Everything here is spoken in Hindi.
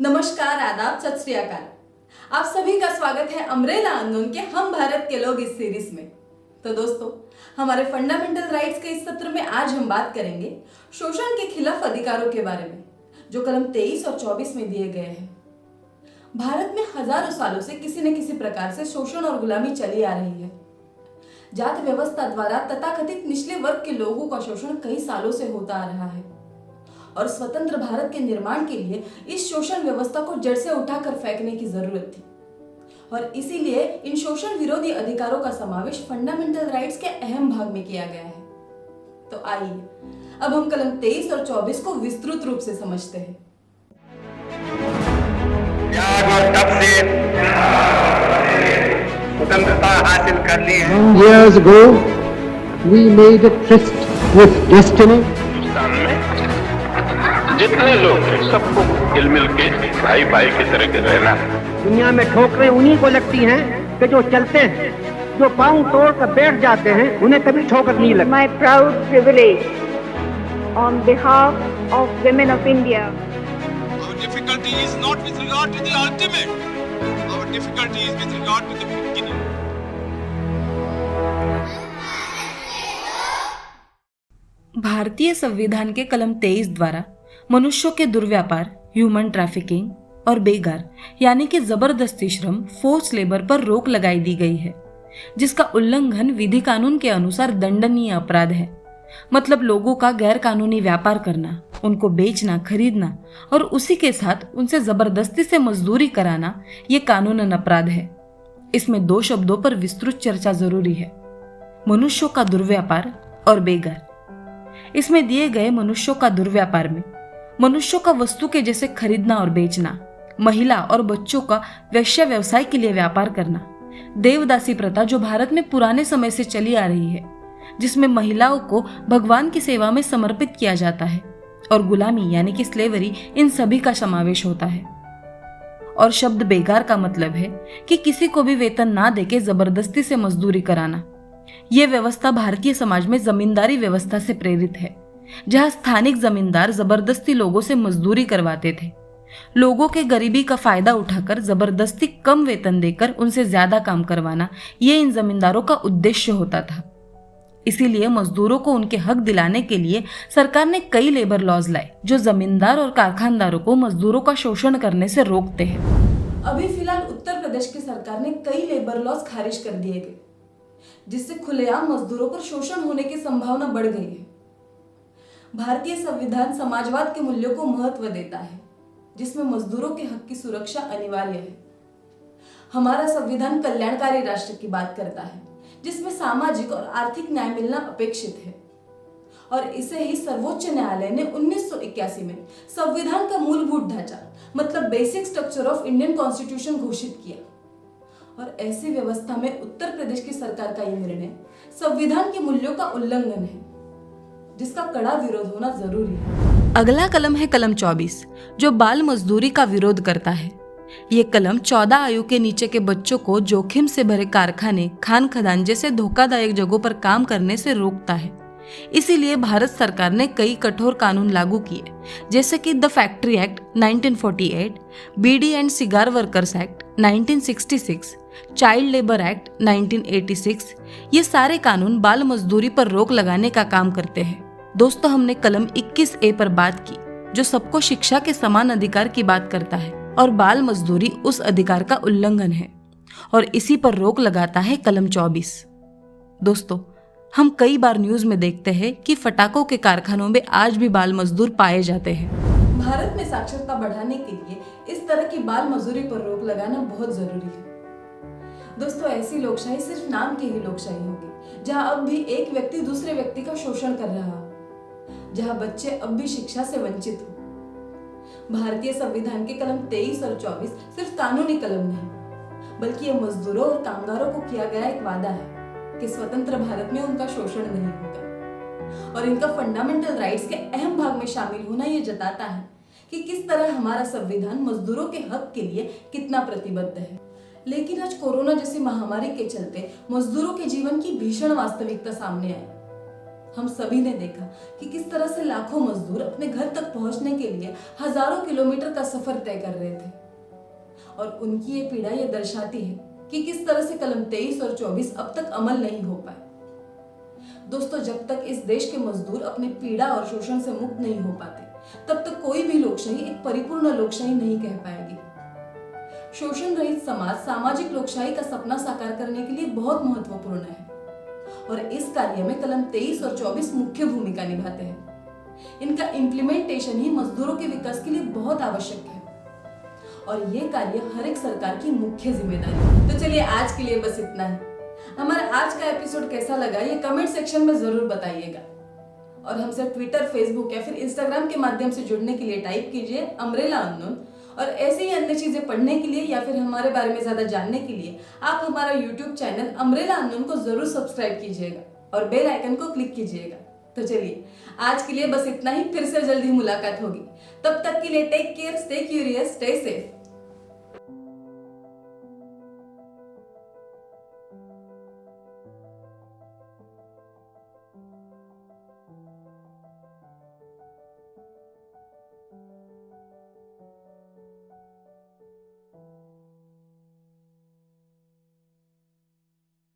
नमस्कार, आदाब, सत श्री अकाल। आप सभी का स्वागत है अमरेला अननोन के हम भारत के लोग इस सीरीज में। तो दोस्तों, हमारे फंडामेंटल राइट्स के इस सत्र में आज हम बात करेंगे शोषण के खिलाफ अधिकारों के बारे में, जो कलम 23 और 24 में दिए गए हैं। भारत में हजारों सालों से किसी न किसी प्रकार से शोषण और गुलामी चली आ रही है। जात व्यवस्था द्वारा तथाकथित निचले वर्ग के लोगों का शोषण कई सालों से होता आ रहा है और स्वतंत्र भारत के निर्माण के लिए इस शोषण व्यवस्था को जड़ से उठाकर फेंकने की जरूरत थी और इसीलिए इन शोषण विरोधी अधिकारों का समावेश फंडामेंटल राइट्स के अहम भाग में किया गया है। तो आइए अब हम कलम 23 और 24 को विस्तृत रूप से समझते हैं। त्याग और तप से स्वतंत्रता हासिल कर ली है। Years ago, we made a tryst with destiny. Hindustan में जितने लोग हैं सबको मिल मिल के भाई भाई की तरह के रहना है। दुनिया में ठोकरें उन्हीं को लगती हैं कि जो चलते हैं, जो पांव तोड़ कर बैठ जाते हैं उन्हें कभी ठोकर नहीं लगती। My proud privilege on behalf of women of India. Our difficulty is not with regard to the ultimate. Our difficulty is with regard to the beginning. भारतीय संविधान के कलम 23 द्वारा मनुष्यों के दुर्व्यापार, ह्यूमन ट्रैफिकिंग और बेगार यानी कि जबरदस्ती श्रम, फोर्स लेबर पर रोक लगाई दी गई है, जिसका उल्लंघन विधि कानून के अनुसार दंडनीय अपराध है। मतलब लोगों का गैर कानूनी व्यापार करना, उनको बेचना, खरीदना और उसी के साथ उनसे जबरदस्ती से मजदूरी कराना ये कानूनन अपराध है। इसमें दो शब्दों पर विस्तृत चर्चा जरूरी है, मनुष्यों का दुर्व्यापार और बेगार। इसमें दिए गए मनुष्यों का दुर्व्यापार में मनुष्यों का वस्तु के जैसे खरीदना और बेचना, महिला और बच्चों का वेश्या व्यवसाय के लिए व्यापार करना, देवदासी प्रथा जो भारत में पुराने समय से चली आ रही है, जिसमें महिलाओं को भगवान की सेवा में समर्पित किया जाता है, और गुलामी यानी कि स्लेवरी, इन सभी का समावेश होता है। और शब्द बेगार का मतलब है कि किसी को भी वेतन ना देके जबरदस्ती से मजदूरी कराना। यह व्यवस्था भारतीय समाज में जमींदारी व्यवस्था से प्रेरित है, जहां स्थानिक जमींदार जबरदस्ती लोगों से मजदूरी करवाते थे। लोगों के गरीबी का फायदा उठाकर जबरदस्ती कम वेतन देकर उनसे ज्यादा काम करवाना, ये इन जमींदारों का उद्देश्य होता था। इसीलिए मजदूरों को उनके हक दिलाने के लिए सरकार ने कई लेबर लॉज लाए, जो जमींदार और कारखानदारों को मजदूरों का शोषण करने से रोकते हैं। अभी फिलहाल उत्तर प्रदेश की सरकार ने कई लेबर लॉज खारिज कर दिए गए, जिससे खुलेआम मजदूरों पर शोषण होने की संभावना बढ़ गई है। भारतीय संविधान समाजवाद के मूल्यों को महत्व देता है, जिसमें मजदूरों के हक की सुरक्षा अनिवार्य है। हमारा संविधान कल्याणकारी राष्ट्र की बात करता है, जिसमें सामाजिक और आर्थिक न्याय मिलना अपेक्षित है, और इसे ही सर्वोच्च न्यायालय ने 1981 में संविधान का मूलभूत ढांचा मतलब basic structure of Indian constitution घोषित किया। और ऐसी व्यवस्था में उत्तर प्रदेश की सरकार का यह निर्णय संविधान के मूल्यों का उल्लंघन है, जिसका कड़ा विरोध होना जरूरी है। अगला कलम है कलम 24, जो बाल मजदूरी का विरोध करता है। ये कलम 14 आयु के नीचे के बच्चों को जोखिम से भरे कारखाने, खान खदान जैसे धोखादायक जगहों पर काम करने से रोकता है। इसीलिए भारत सरकार ने कई कठोर कानून लागू किए, जैसे कि the factory act 1948, bidi and cigar workers act 1966, child labour act 1986। ये सारे कानून बाल मजदूरी पर रोक लगाने का काम करते हैं। दोस्तों, हमने कलम 21A पर बात की, जो सबको शिक्षा के समान अधिकार की बात करता है, और बाल मजदूरी उस अधिकार का उल्लंघन है, और इसी पर रोक लगाता है कलम 24। दोस्तों, हम कई बार न्यूज में देखते हैं कि फटाकों के कारखानों में आज भी बाल मजदूर पाए जाते हैं। भारत में साक्षरता बढ़ाने के लिए इस तरह की बाल मजदूरी पर रोक लगाना बहुत जरूरी है। दोस्तों, ऐसी लोकशाही सिर्फ नाम की ही लोकशाही होगी, जहां अब भी एक व्यक्ति दूसरे व्यक्ति का शोषण कर रहा हो, जहां बच्चे अब भी शिक्षा से वंचित हो। भारतीय संविधान के कलम 23 और 24 सिर्फ कानूनी कलम नहीं, बल्कि ये मजदूरों और कामगारों को किया गया एक वादा है कि स्वतंत्र भारत में उनका शोषण नहीं होगा। और इनका फंडामेंटल राइट्स के अहम भाग में शामिल होना ये जताता है कि किस तरह हमारा संविधान मजदूरों के हक के लिए कितना प्रतिबद्ध है। लेकिन आज कोरोना जैसी महामारी के चलते मजदूरों के जीवन की भीषण वास्तविकता सामने आई हम सभी ने देखा कि किस तरह से लाखों मजदूर अपने घर तक पहुंचने के लिए हजारों किलोमीटर का सफर तय कर रहे थे। और उनकी ये पीड़ा ये दर्शाती है कि किस तरह से कलम 23 और 24 अब तक अमल नहीं हो पाए। दोस्तों, जब तक इस देश के मजदूर अपने पीड़ा और शोषण से मुक्त नहीं हो पाते, तब तक कोई भी लोकशाही एक परिपूर्ण लोकशाही नहीं कह पाएगी। शोषण रहित समाज सामाजिक लोकशाही का सपना साकार करने के लिए बहुत महत्वपूर्ण है और इस कार्य में कलम 23 और 24 मुख्य भूमिका निभाते हैं। इनका इम्प्लीमेंटेशन ही मजदूरों के विकास के लिए बहुत आवश्यक है और ये कार्य हर एक सरकार की मुख्य जिम्मेदारी है। तो चलिए, आज के लिए बस इतना ही। हमारा आज का एपिसोड कैसा लगा ये कमेंट सेक्शन में जरूर बताइएगा और हमसे ट्विटर, फेसबुक या फिर इंस्टाग्राम के माध्यम से जुड़ने के लिए टाइप कीजिए अम्ब्रेला अननोन। और ऐसी ही अन्य चीजें पढ़ने के लिए या फिर हमारे बारे में ज्यादा जानने के लिए आप हमारा यूट्यूब चैनल अम्ब्रेला अननोन को जरूर सब्सक्राइब कीजिएगा और बेल आइकन को क्लिक कीजिएगा। तो चलिए, आज के लिए बस इतना ही। फिर से जल्दी मुलाकात होगी। तब तक के लिए take care, stay curious, stay safe.